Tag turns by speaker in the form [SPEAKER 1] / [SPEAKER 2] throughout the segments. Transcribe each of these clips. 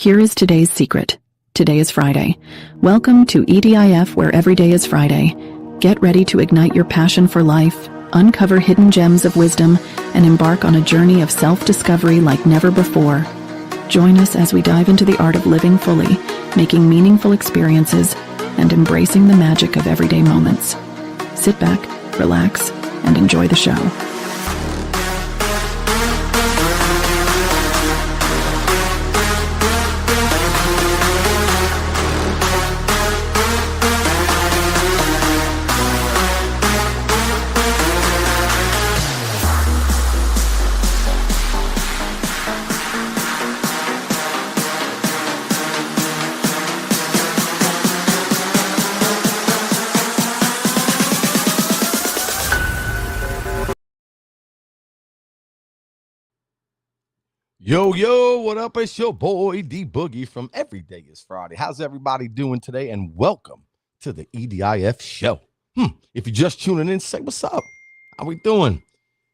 [SPEAKER 1] Here is today's secret. Today is Friday. Welcome to EDIF, where every day is Friday. Get ready to ignite your passion for life, uncover hidden gems of wisdom, and embark on a journey of self-discovery like never before. Join us as we dive into the art of living fully, making meaningful experiences, and embracing the magic of everyday moments. Sit back, relax, and enjoy the show.
[SPEAKER 2] Yo, what up? It's your boy, D Boogie from Every Day is Friday. How's everybody doing today? And welcome to the EDIF show. If you're just tuning in, say what's up. How we doing?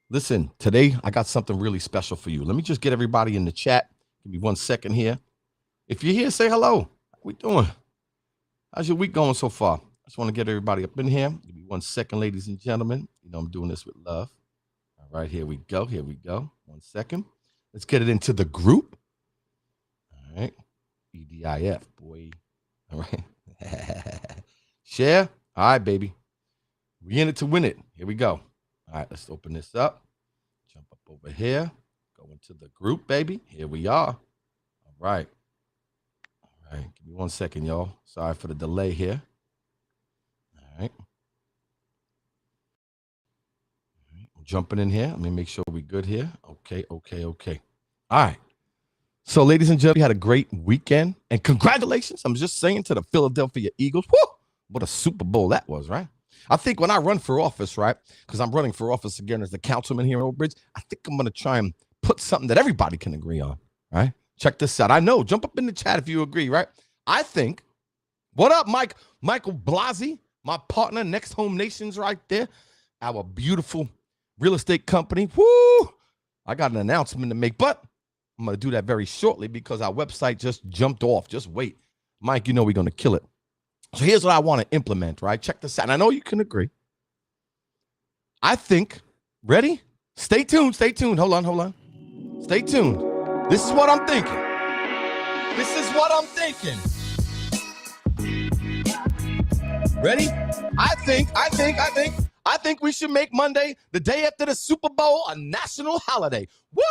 [SPEAKER 2] Listen, today I got something really special for you. Let me just get everybody in the chat. Give me 1 second here. If you're here, say hello. How we doing? How's your week going so far? I just want to get everybody up in here. Give me 1 second, ladies and gentlemen. You know I'm doing this with love. All right, here we go. 1 second. Let's get it into the group. All right. EDIF, boy. All right. Share. All right, baby. We in it to win it. Here we go. All right, let's open this up. Jump up over here. Go into the group, baby. Here we are. All right. All right. Give me 1 second, y'all. Sorry for the delay here. All right. Jumping in here. Let me make sure we're good here. Okay. All right. So, ladies and gentlemen, we had a great weekend. And congratulations, I'm just saying, to the Philadelphia Eagles. Woo! What a Super Bowl that was, right? I think when I run for office, right, because I'm running for office again as the councilman here in Oak Ridge, I think I'm going to try and put something that everybody can agree on, right? Check this out. I know. Jump up in the chat if you agree, right? I think, what up, Michael Blasi, my partner, Next Home Nations right there, our beautiful real estate company. Woo! I got an announcement to make, but I'm going to do that very shortly because our website just jumped off. Just wait. Mike, you know we're going to kill it. So here's what I want to implement, right? Check this out. And I know you can agree. I think, ready? Stay tuned. Hold on. Stay tuned. This is what I'm thinking. Ready? I think we should make Monday, the day after the Super Bowl, a national holiday. Woo!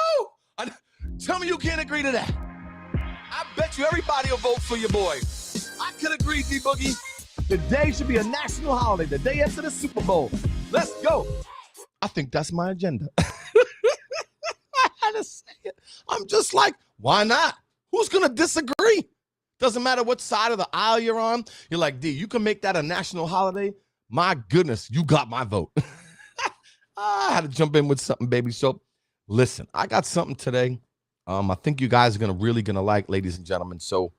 [SPEAKER 2] Tell me you can't agree to that. I bet you everybody will vote for your boy. I could agree, D-Boogie. The day should be a national holiday, the day after the Super Bowl. Let's go. I think that's my agenda. I had to say it. I'm just like, why not? Who's going to disagree? Doesn't matter what side of the aisle you're on. You're like, D, you can make that a national holiday. My goodness, you got my vote. I had to jump in with something, baby. So listen, I got something today. I think you guys are really going to like, ladies and gentlemen. So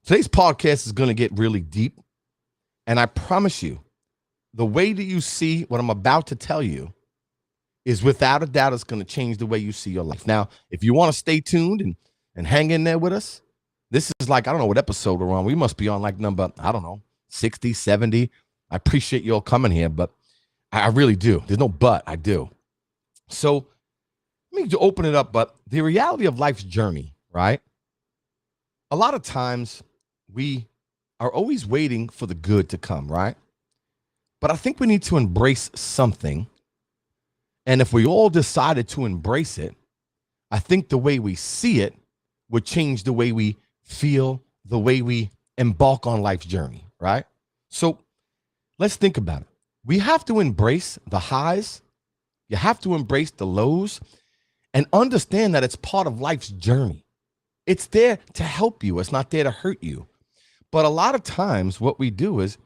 [SPEAKER 2] today's podcast is going to get really deep. And I promise you, the way that you see what I'm about to tell you is without a doubt, it's going to change the way you see your life. Now, if you want to stay tuned and hang in there with us, this is like, I don't know what episode we're on. We must be on like number, 60, 70. I appreciate you all coming here, but I really do. There's no but, I do. So let me open it up, but the reality of life's journey, right? A lot of times we are always waiting for the good to come, right? But I think we need to embrace something. And if we all decided to embrace it, I think the way we see it would change the way we feel, the way we embark on life's journey, right? So let's think about it. We have to embrace the highs. You have to embrace the lows and understand that it's part of life's journey. It's there to help you. It's not there to hurt you. But a lot of times what we do is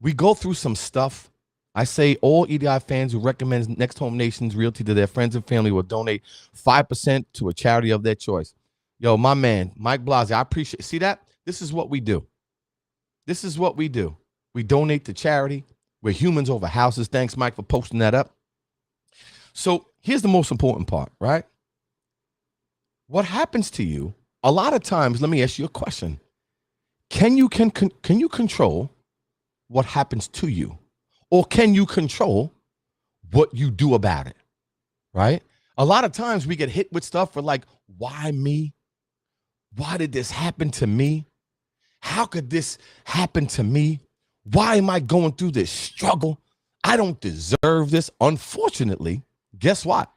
[SPEAKER 2] we go through some stuff. I say all EDI fans who recommend Next Home Nations Realty to their friends and family will donate 5% to a charity of their choice. Yo, my man, Mike Blasi, I appreciate. See that? This is what we do. We donate to charity. We're humans over houses. Thanks, Mike, for posting that up. So here's the most important part, right? What happens to you a lot of times, let me ask you a question. Can you control what happens to you? Or can you control what you do about it? Right? A lot of times we get hit with stuff. We're like, why me? Why did this happen to me? How could this happen to me? Why am I going through this struggle? I don't deserve this. Unfortunately, guess what?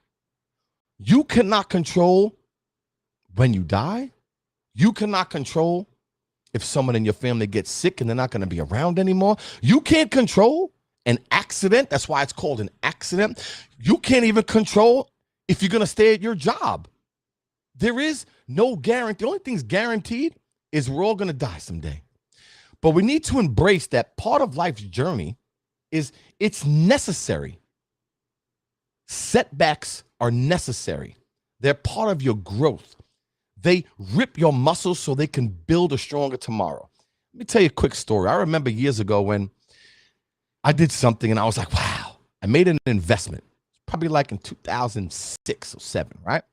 [SPEAKER 2] You cannot control when you die. You cannot control if someone in your family gets sick and they're not going to be around anymore. You can't control an accident. That's why it's called an accident. You can't even control if you're going to stay at your job. There is no guarantee. The only thing's guaranteed is we're all going to die someday. But we need to embrace that part of life's journey is it's necessary. Setbacks are necessary. They're part of your growth. They rip your muscles so they can build a stronger tomorrow. Let me tell you a quick story. I remember years ago when I did something and I was like, wow, I made an investment. Probably like in 2006 or 7, right?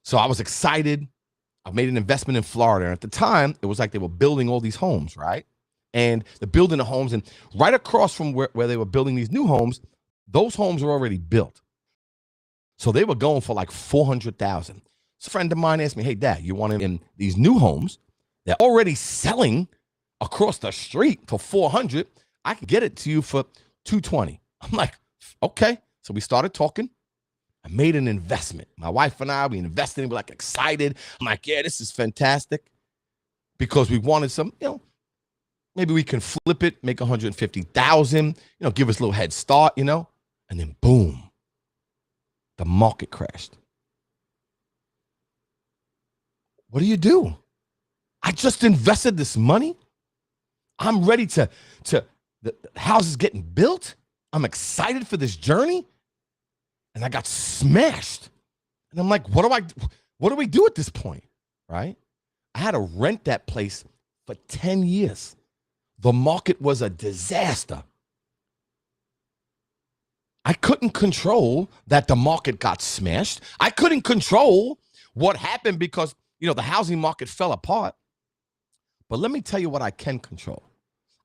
[SPEAKER 2] So I was excited. I made an investment in Florida. And at the time, it was like they were building all these homes, right? And they're building the homes. And right across from where they were building these new homes, those homes were already built. So they were going for like $400,000. So a friend of mine asked me, hey, Dad, you want in these new homes? They're already selling across the street for $400,000. I can get it to you for $220,000. I'm like, okay. So we started talking. I made an investment. My wife and I, we invested and we're like excited. I'm like, yeah, this is fantastic because we wanted some, maybe we can flip it, make $150,000, give us a little head start, and then boom, the market crashed. What do? I just invested this money. I'm ready to the house is getting built. I'm excited for this journey. And I got smashed. And I'm like, what do we do at this point? Right? I had to rent that place for 10 years. The market was a disaster. I couldn't control that the market got smashed. I couldn't control what happened because, the housing market fell apart. But let me tell you what I can control.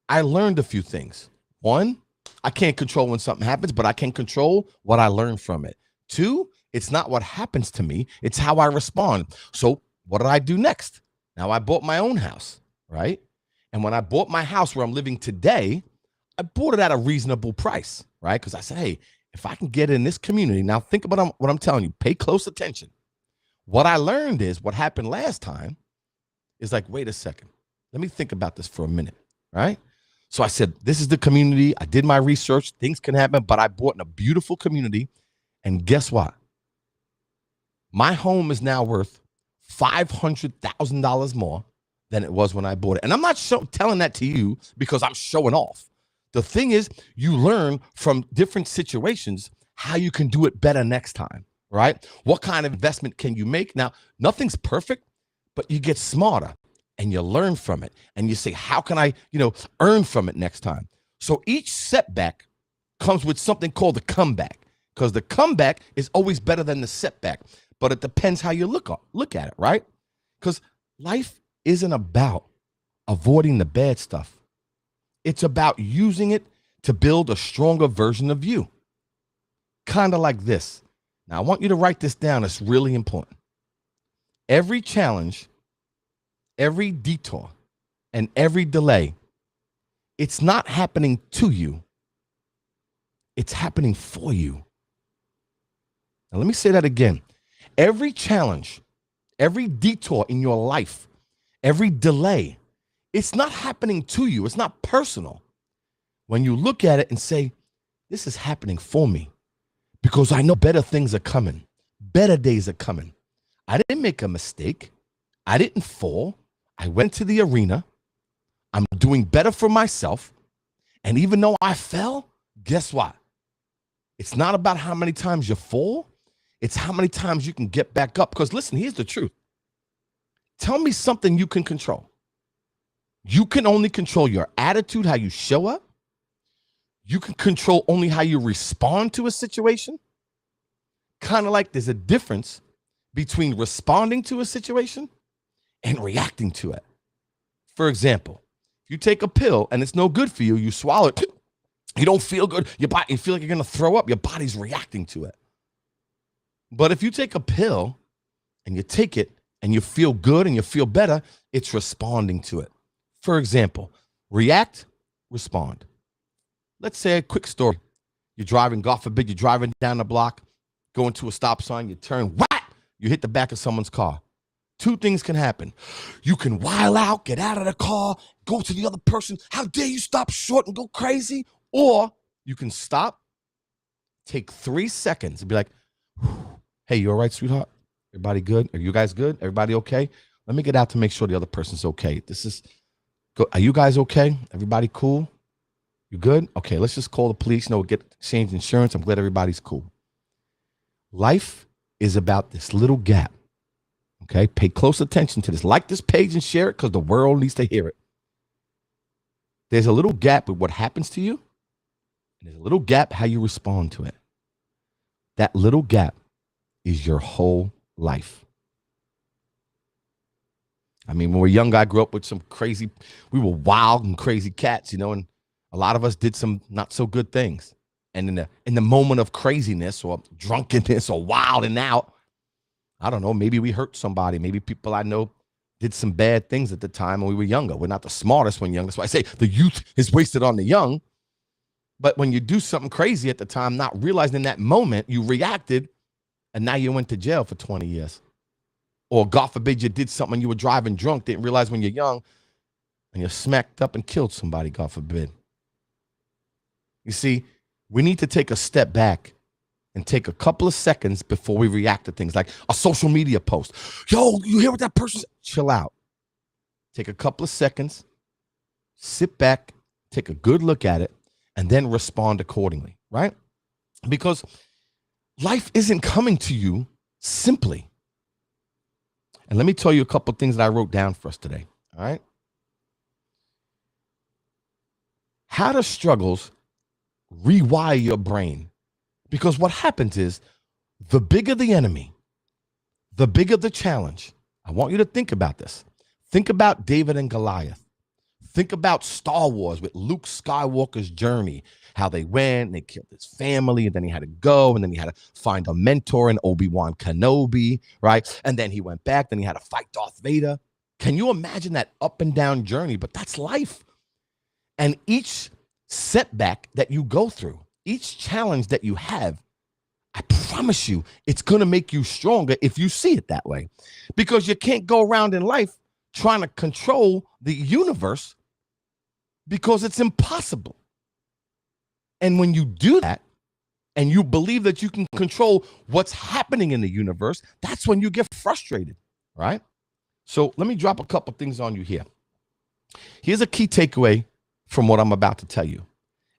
[SPEAKER 2] I learned a few things. One, I can't control when something happens, but I can control what I learn from it. 2, it's not what happens to me. It's how I respond. So what did I do next? Now I bought my own house, right? And when I bought my house where I'm living today, I bought it at a reasonable price, right? Because I said, hey, if I can get it in this community, now think about what I'm telling you. Pay close attention. What I learned is what happened last time is like, wait a second. Let me think about this for a minute, right? So I said, this is the community. I did my research. Things can happen, but I bought in a beautiful community. And guess what? My home is now worth $500,000 more than it was when I bought it. And I'm not telling that to you because I'm showing off. The thing is, you learn from different situations how you can do it better next time, right? What kind of investment can you make? Now, nothing's perfect, but you get smarter. And you learn from it. And you say, how can I, earn from it next time? So each setback comes with something called the comeback. Because the comeback is always better than the setback. But it depends how you look at it, right? Because life isn't about avoiding the bad stuff. It's about using it to build a stronger version of you. Kind of like this. Now, I want you to write this down. It's really important. Every challenge, every detour, and every delay, it's not happening to you. It's happening for you. Now, let me say that again. Every challenge, every detour in your life, every delay, it's not happening to you. It's not personal. When you look at it and say, this is happening for me because I know better things are coming. Better days are coming. I didn't make a mistake. I didn't fall. I went to the arena. I'm doing better for myself. And even though I fell, guess what? It's not about how many times you fall. It's how many times you can get back up. Because listen, here's the truth. Tell me something you can control. You can only control your attitude, how you show up. You can control only how you respond to a situation. Kind of like there's a difference between responding to a situation and reacting to it. For example, if you take a pill and it's no good for you, you swallow it, you don't feel good, your body, you feel like you're going to throw up, your body's reacting to it. But if you take a pill and you take it and you feel good and you feel better, it's responding to it. For example, react, respond. Let's say a quick story. You're driving, God forbid, you're driving down the block, going to a stop sign, you turn, whack, you hit the back of someone's car. Two things can happen. You can wild out, get out of the car, go to the other person. How dare you stop short and go crazy? Or you can stop, take 3 seconds and be like, hey, you all right, sweetheart? Everybody good? Are you guys good? Everybody okay? Let me get out to make sure the other person's okay. Are you guys okay? Everybody cool? You good? Okay, let's just call the police. Get exchange insurance. I'm glad everybody's cool. Life is about this little gap. Okay, pay close attention to this. Like this page and share it because the world needs to hear it. There's a little gap with what happens to you, and there's a little gap how you respond to it. That little gap is your whole life. I mean, when we were young, I grew up with we were wild and crazy cats, and a lot of us did some not so good things. And in the moment of craziness or drunkenness or wilding out, I don't know, maybe we hurt somebody. Maybe people I know did some bad things at the time when we were younger. We're not the smartest when young. That's why I say the youth is wasted on the young. But when you do something crazy at the time, not realizing in that moment, you reacted, and now you went to jail for 20 years. Or God forbid you did something, you were driving drunk, didn't realize when you're young, and you smacked up and killed somebody, God forbid. You see, we need to take a step back and take a couple of seconds before we react to things like a social media post. Yo, you hear what that person said? Chill out. Take a couple of seconds, sit back, take a good look at it, and then respond accordingly, right? Because life isn't coming to you simply. And let me tell you a couple of things that I wrote down for us today, all right? How do struggles rewire your brain? Because what happens is the bigger the enemy, the bigger the challenge. I want you to think about this. Think about David and Goliath. Think about Star Wars with Luke Skywalker's journey, how they went and they killed his family, and then he had to go, and then he had to find a mentor in Obi-Wan Kenobi, right? And then he went back, then he had to fight Darth Vader. Can you imagine that up and down journey? But that's life. And each setback that you go through, each challenge that you have, I promise you, it's going to make you stronger if you see it that way. Because you can't go around in life trying to control the universe because it's impossible. And when you do that and you believe that you can control what's happening in the universe, that's when you get frustrated, right? So let me drop a couple things on you here. Here's a key takeaway from what I'm about to tell you.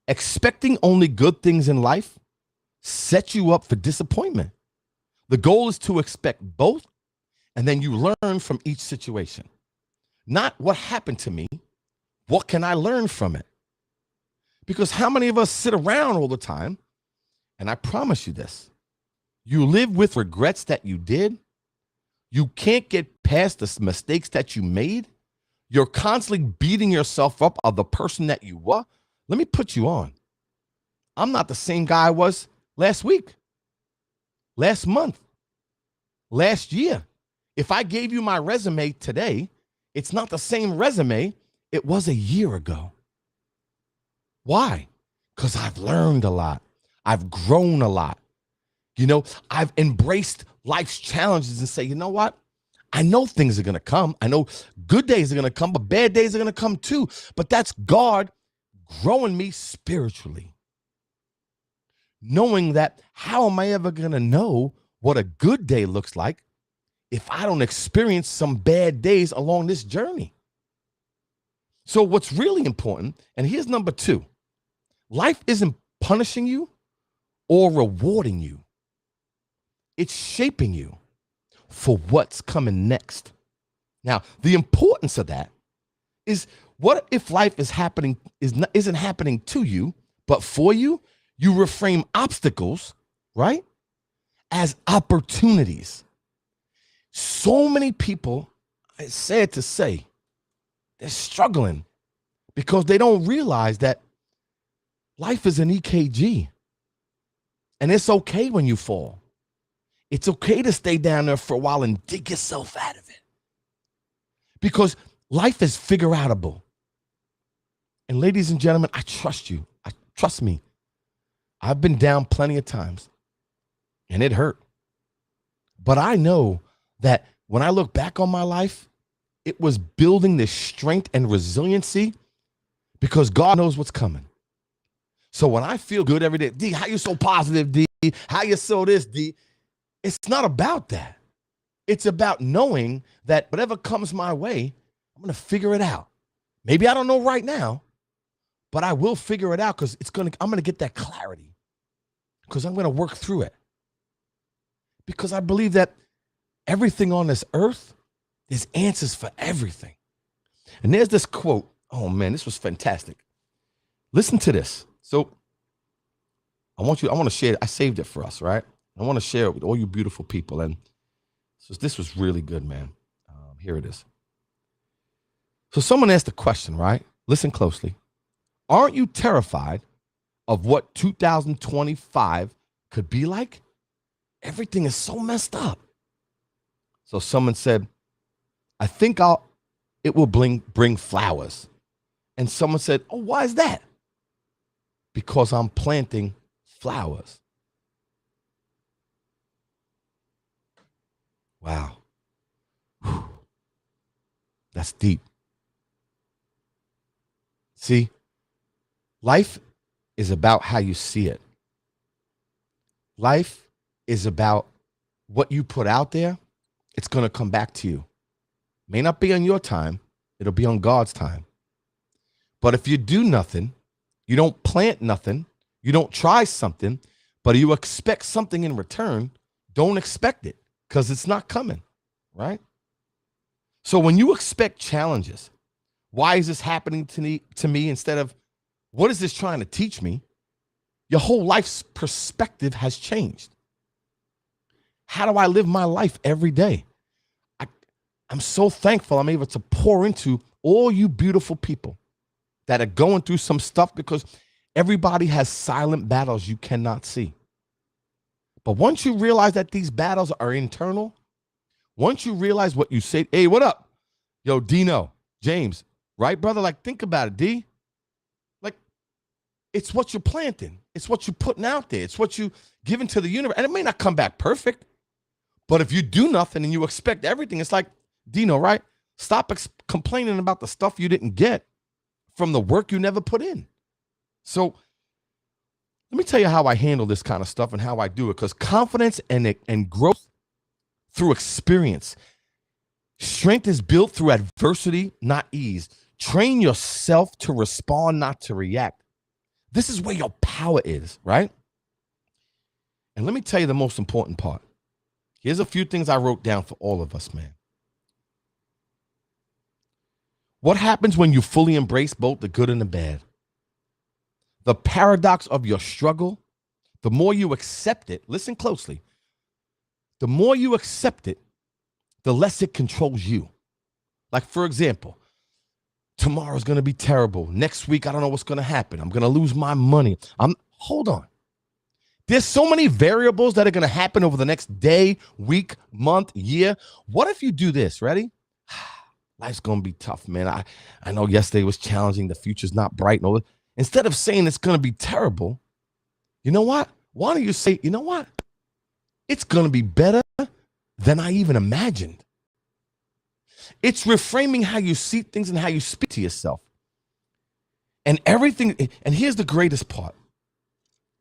[SPEAKER 2] Expecting only good things in life sets you up for disappointment. The goal is to expect both, and then you learn from each situation. Not what happened to me, what can I learn from it? Because how many of us sit around all the time, and I promise you this, you live with regrets that you did, you can't get past the mistakes that you made, you're constantly beating yourself up of the person that you were. Let me put you on. I'm not the same guy I was last week, last month, last year. If I gave you my resume today, it's not the same resume it was a year ago. Why? Because I've learned a lot. I've grown a lot. I've embraced life's challenges and say, you know what? I know things are going to come. I know good days are going to come, but bad days are going to come too. But that's God growing me spiritually. Knowing that how am I ever going to know what a good day looks like if I don't experience some bad days along this journey? So what's really important, and here's number 2, life isn't punishing you or rewarding you. It's shaping you for what's coming next. Now, the importance of that is, what if life isn't happening to you, but for you? You reframe obstacles, right, as opportunities. So many people, It's sad to say, they're struggling because they don't realize that life is an EKG. And it's okay when you fall. It's okay to stay down there for a while and dig yourself out of it. Because life is figure outable. And ladies and gentlemen, I trust you. Trust me. I've been down plenty of times and it hurt. But I know that when I look back on my life, it was building this strength and resiliency because God knows what's coming. So when I feel good every day, D, how you so positive, D? How you so this, D? It's not about that. It's about knowing that whatever comes my way, I'm going to figure it out. Maybe I don't know right now, but I will figure it out because I'm going to get that clarity because I'm going to work through it. Because I believe that everything on this earth, there's answers for everything. And there's this quote. Oh man, this was fantastic. Listen to this. So I want to share it. I saved it for us, right? I want to share it with all you beautiful people. And so this was really good, man. Here it is. So someone asked a question, right? Listen closely. Aren't you terrified of what 2025 could be like? Everything is so messed up. So someone said, I think it will bring flowers. And someone said, oh, why is that? Because I'm planting flowers. Wow. Whew. That's deep. See, life is about how you see it. Life is about what you put out there. It's going to come back to you. May not be on your time. It'll be on God's time. But if you do nothing, you don't plant nothing, you don't try something, but you expect something in return, don't expect it because it's not coming, right? So when you expect challenges, why is this happening to me instead of what is this trying to teach me? Your whole life's perspective has changed. How do I live my life every day? I'm so thankful I'm able to pour into all you beautiful people that are going through some stuff because everybody has silent battles you cannot see. But once you realize that these battles are internal, once you realize what you say, hey, what up? Yo, Dino, James, right, brother? Like, think about it, D. Like, it's what you're planting. It's what you're putting out there. It's what you giving to the universe. And it may not come back perfect, but if you do nothing and you expect everything, it's like, Dino, right? Stop complaining about the stuff you didn't get from the work you never put in. So let me tell you how I handle this kind of stuff and how I do it, because confidence and growth through experience. Strength is built through adversity, not ease. Train yourself to respond, not to react. This is where your power is, right? And let me tell you the most important part. Here's a few things I wrote down for all of us, man. What happens when you fully embrace both the good and the bad? The paradox of your struggle, the more you accept it, listen closely, the more you accept it, the less it controls you. Like, for example, tomorrow's going to be terrible. Next week, I don't know what's going to happen. I'm going to lose my money. Hold on. There's so many variables that are going to happen over the next day, week, month, year. What if you do this? Ready? Life's going to be tough, man. I know yesterday was challenging. The future's not bright. No, instead of saying it's going to be terrible, you know what? Why don't you say, you know what? It's going to be better than I even imagined. It's reframing how you see things and how you speak to yourself. And everything, and here's the greatest part.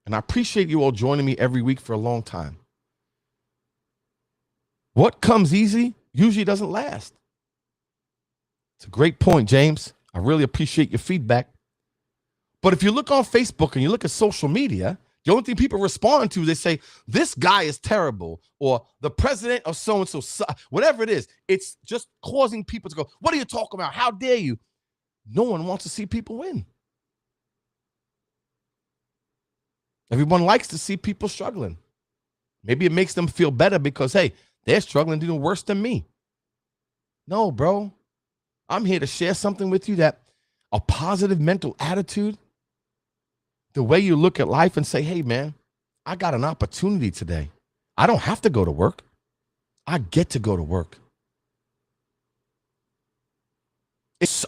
[SPEAKER 2] And I appreciate you all joining me every week for a long time. What comes easy usually doesn't last. It's a great point, James. I really appreciate your feedback. But if you look on Facebook and you look at social media, the only thing people respond to, they say, this guy is terrible, or the president of so-and-so, whatever it is. It's just causing people to go, what are you talking about? How dare you? No one wants to see people win. Everyone likes to see people struggling. Maybe it makes them feel better because, hey, they're struggling to do worse than me. No, bro. I'm here to share something with you that a positive mental attitude, the way you look at life and say, hey, man, I got an opportunity today. I don't have to go to work. I get to go to work. It's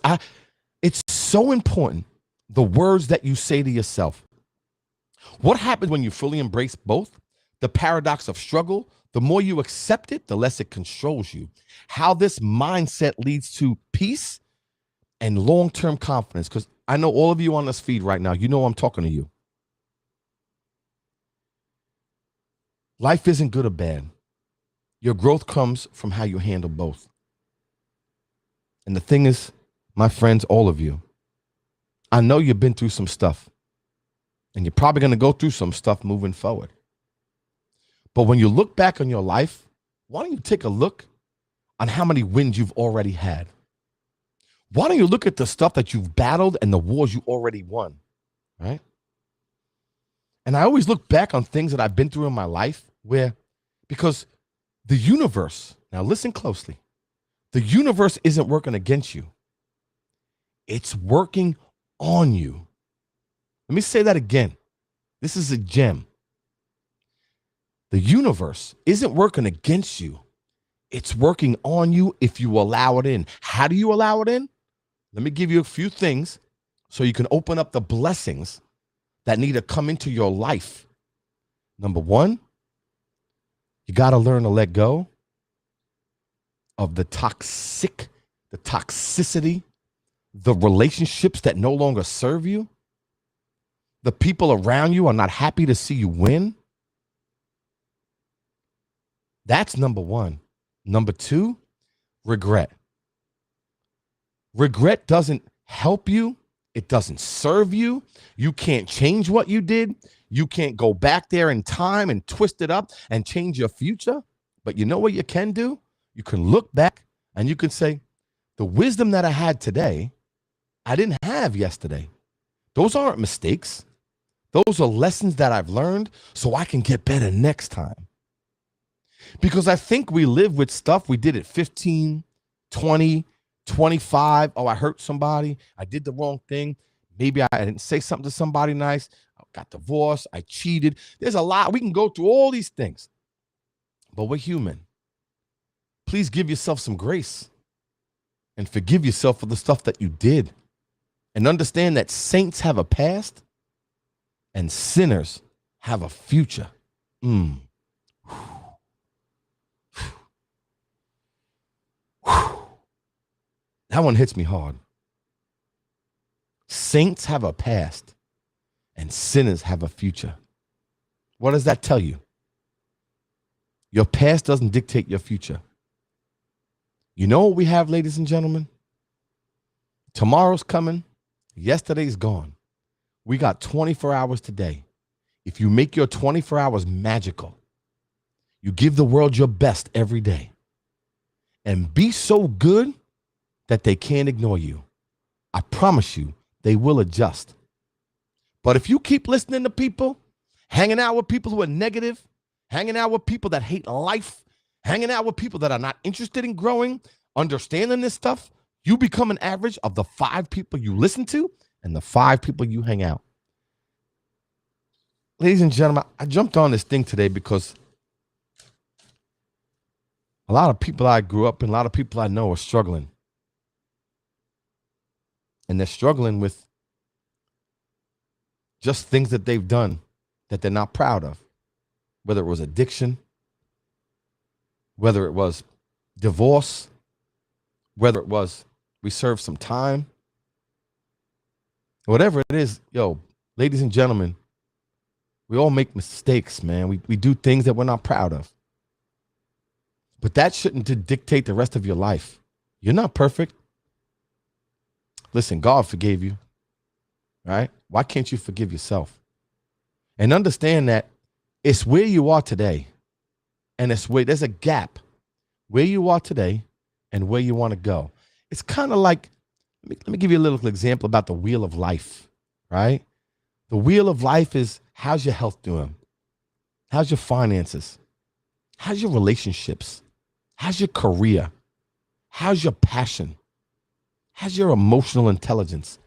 [SPEAKER 2] so important, the words that you say to yourself. What happens when you fully embrace both? The paradox of struggle, the more you accept it, the less it controls you. How this mindset leads to peace and long-term confidence. Because I know all of you on this feed right now, you know I'm talking to you. Life isn't good or bad. Your growth comes from how you handle both. And the thing is, my friends, all of you, I know you've been through some stuff, and you're probably going to go through some stuff moving forward. But when you look back on your life, why don't you take a look on how many wins you've already had? Why don't you look at the stuff that you've battled and the wars you already won, right? And I always look back on things that I've been through in my life because the universe, now listen closely, the universe isn't working against you. It's working on you. Let me say that again. This is a gem. The universe isn't working against you. It's working on you if you allow it in. How do you allow it in? Let me give you a few things so you can open up the blessings that need to come into your life. Number one, you got to learn to let go of the toxicity, the relationships that no longer serve you. The people around you are not happy to see you win. That's number one. Number two, regret. Regret doesn't help you. It doesn't serve you. You can't change what you did. You can't go back there in time and twist it up and change your future. But you know what you can do? You can look back and you can say, the wisdom that I had today, I didn't have yesterday. Those aren't mistakes. Those are lessons that I've learned so I can get better next time. Because I think we live with stuff we did at 15, 20, 25. Oh, I hurt somebody. I did the wrong thing. Maybe I didn't say something to somebody nice. I got divorced. I cheated. There's a lot. We can go through all these things. But we're human. Please give yourself some grace and forgive yourself for the stuff that you did. And understand that saints have a past and sinners have a future. That one hits me hard. Saints have a past and sinners have a future. What does that tell you? Your past doesn't dictate your future. You know what we have, ladies and gentlemen? Tomorrow's coming. Yesterday's gone. We got 24 hours today. If you make your 24 hours magical, you give the world your best every day and be so good that they can't ignore you. I promise you, they will adjust. But if you keep listening to people, hanging out with people who are negative, hanging out with people that hate life, hanging out with people that are not interested in growing, understanding this stuff, you become an average of the 5 people you listen to and the 5 people you hang out. Ladies and gentlemen, I jumped on this thing today because a lot of people I grew up and a lot of people I know are struggling. And they're struggling with just things that they've done that they're not proud of. Whether it was addiction, whether it was divorce, whether it was we served some time, whatever it is, ladies and gentlemen, we all make mistakes, man. We do things that we're not proud of. But that shouldn't dictate the rest of your life. You're not perfect. Listen, God forgave you, right? Why can't you forgive yourself? And understand that it's where you are today, and it's where there's a gap where you are today and where you want to go. It's kind of like, let me give you a little example about the wheel of life, right? The wheel of life is, how's your health doing? How's your finances? How's your relationships? How's your career? How's your passion? How's your emotional intelligence?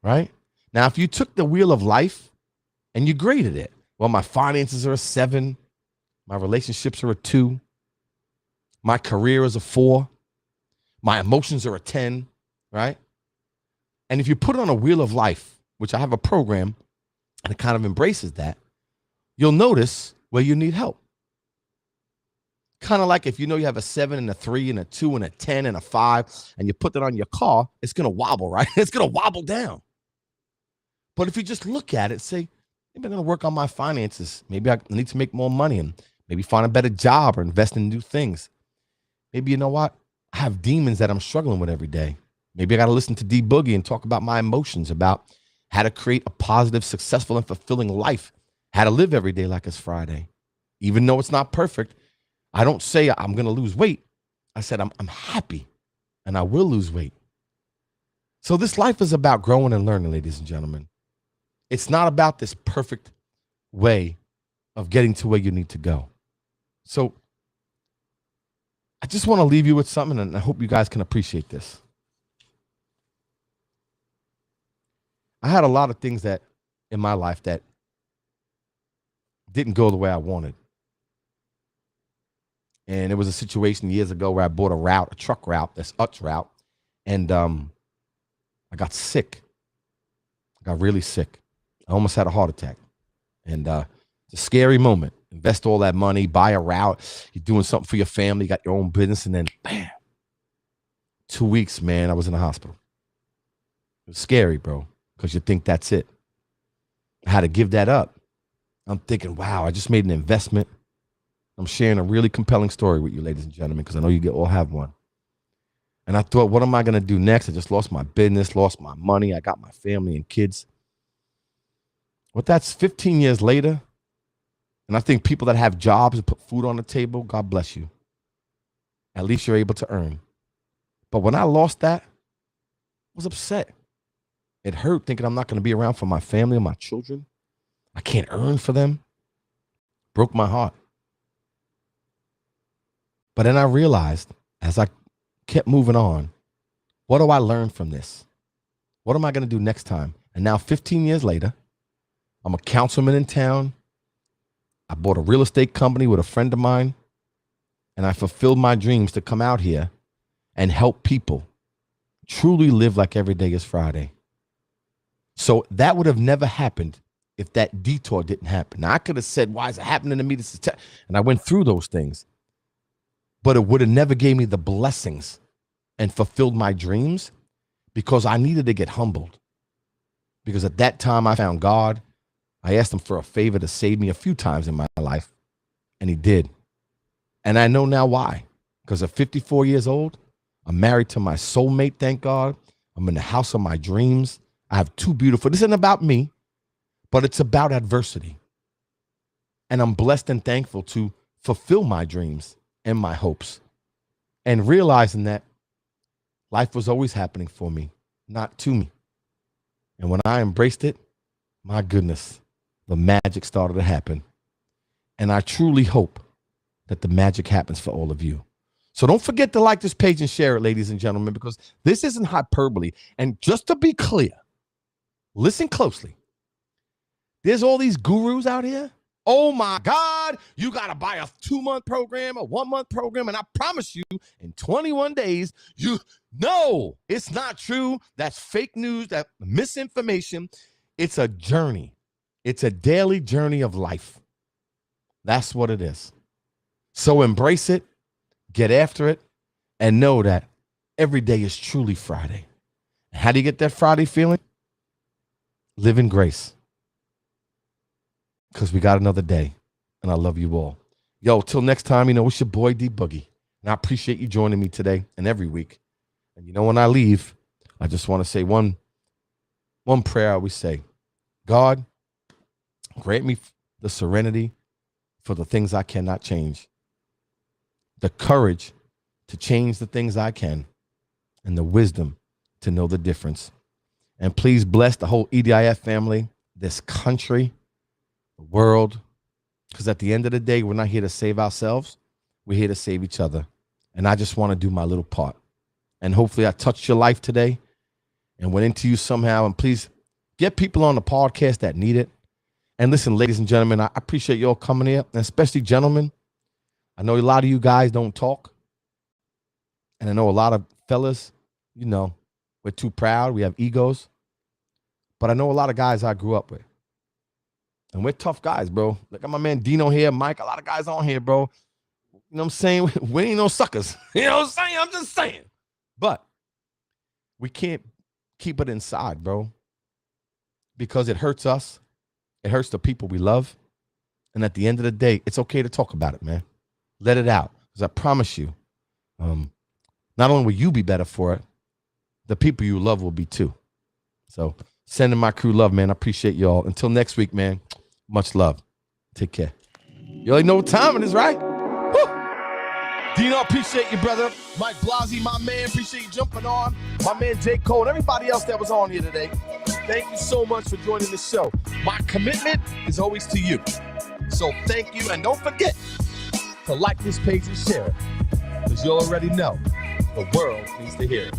[SPEAKER 2] Right? Now, if you took the wheel of life and you graded it, well, my finances are a 7, my relationships are a 2, my career is a 4, my emotions are a 10, right? And if you put it on a wheel of life, which I have a program and it kind of embraces that, you'll notice where you need help. Kind of like if you know you have a 7 and a 3 and a 2 and a 10 and a 5, and you put that on your car, it's going to wobble, right? It's going to wobble down. But if you just look at it, say, maybe I'm going to work on my finances. Maybe I need to make more money and maybe find a better job or invest in new things. Maybe, you know what? I have demons that I'm struggling with every day. Maybe I got to listen to D Boogie and talk about my emotions, about how to create a positive, successful, and fulfilling life, how to live every day like it's Friday. Even though it's not perfect, I don't say I'm going to lose weight. I said I'm happy and I will lose weight. So this life is about growing and learning, ladies and gentlemen. It's not about this perfect way of getting to where you need to go. So I just want to leave you with something, and I hope you guys can appreciate this. I had a lot of things that in my life that didn't go the way I wanted. And it was a situation years ago where I bought a truck route, this Utz route, and I got sick. I got really sick. I almost had a heart attack. And it's a scary moment. Invest all that money, buy a route. You're doing something for your family, you got your own business, and then bam. 2 weeks, man, I was in the hospital. It was scary, bro, because you think that's it. I had to give that up. I'm thinking, wow, I just made an investment. I'm sharing a really compelling story with you, ladies and gentlemen, because I know you all have one. And I thought, what am I going to do next? I just lost my business, lost my money. I got my family and kids. Well, that's 15 years later. And I think people that have jobs and put food on the table, God bless you. At least you're able to earn. But when I lost that, I was upset. It hurt thinking I'm not going to be around for my family and my children. I can't earn for them. Broke my heart. But then I realized as I kept moving on, what do I learn from this? What am I going to do next time? And now 15 years later, I'm a councilman in town. I bought a real estate company with a friend of mine, and I fulfilled my dreams to come out here and help people truly live like every day is Friday. So that would have never happened if that detour didn't happen. Now, I could have said, why is it happening to me? And I went through those things. But it would have never gave me the blessings and fulfilled my dreams because I needed to get humbled. Because at that time, I found God. I asked him for a favor to save me a few times in my life, and he did. And I know now why. Because at 54 years old, I'm married to my soulmate, thank God. I'm in the house of my dreams. I have 2 beautiful, this isn't about me, but it's about adversity. And I'm blessed and thankful to fulfill my dreams and my hopes, and realizing that life was always happening for me, not to me. And when I embraced it, my goodness, the magic started to happen. And I truly hope that the magic happens for all of you. So don't forget to like this page and share it, ladies and gentlemen, because this isn't hyperbole. And just to be clear, listen closely. There's all these gurus out here. Oh my God, you got to buy a 2-month program, a 1-month program. And I promise you in 21 days, no, it's not true. That's fake news, that misinformation. It's a journey. It's a daily journey of life. That's what it is. So embrace it, get after it, and know that every day is truly Friday. How do you get that Friday feeling? Live in grace. Because we got another day, and I love you all. Yo, till next time, it's your boy D Boogie, and I appreciate you joining me today and every week. And when I leave, I just want to say one prayer I always say. God, grant me the serenity for the things I cannot change, the courage to change the things I can, and the wisdom to know the difference. And please bless the whole EDIF family, this country, the world, because at the end of the day, we're not here to save ourselves. We're here to save each other. And I just want to do my little part. And hopefully I touched your life today and went into you somehow. And please get people on the podcast that need it. And listen, ladies and gentlemen, I appreciate y'all coming here, and especially gentlemen. I know a lot of you guys don't talk. And I know a lot of fellas, you know, we're too proud. We have egos. But I know a lot of guys I grew up with. And we're tough guys, bro. Look at my man Dino here, Mike, a lot of guys on here, bro. You know what I'm saying? We ain't no suckers. You know what I'm saying? I'm just saying. But we can't keep it inside, bro, because it hurts us. It hurts the people we love. And at the end of the day, it's okay to talk about it, man. Let it out. Because I promise you, not only will you be better for it, the people you love will be too. So sending my crew love, man. I appreciate y'all. Until next week, man, much love. Take care. You already know what time it is, right? Dino, appreciate you, brother. Mike Blasey, my man, appreciate you jumping on. My man J. Cole, and everybody else that was on here today. Thank you so much for joining the show. My commitment is always to you. So thank you, and don't forget to like this page and share it, because you'll already know the world needs to hear it.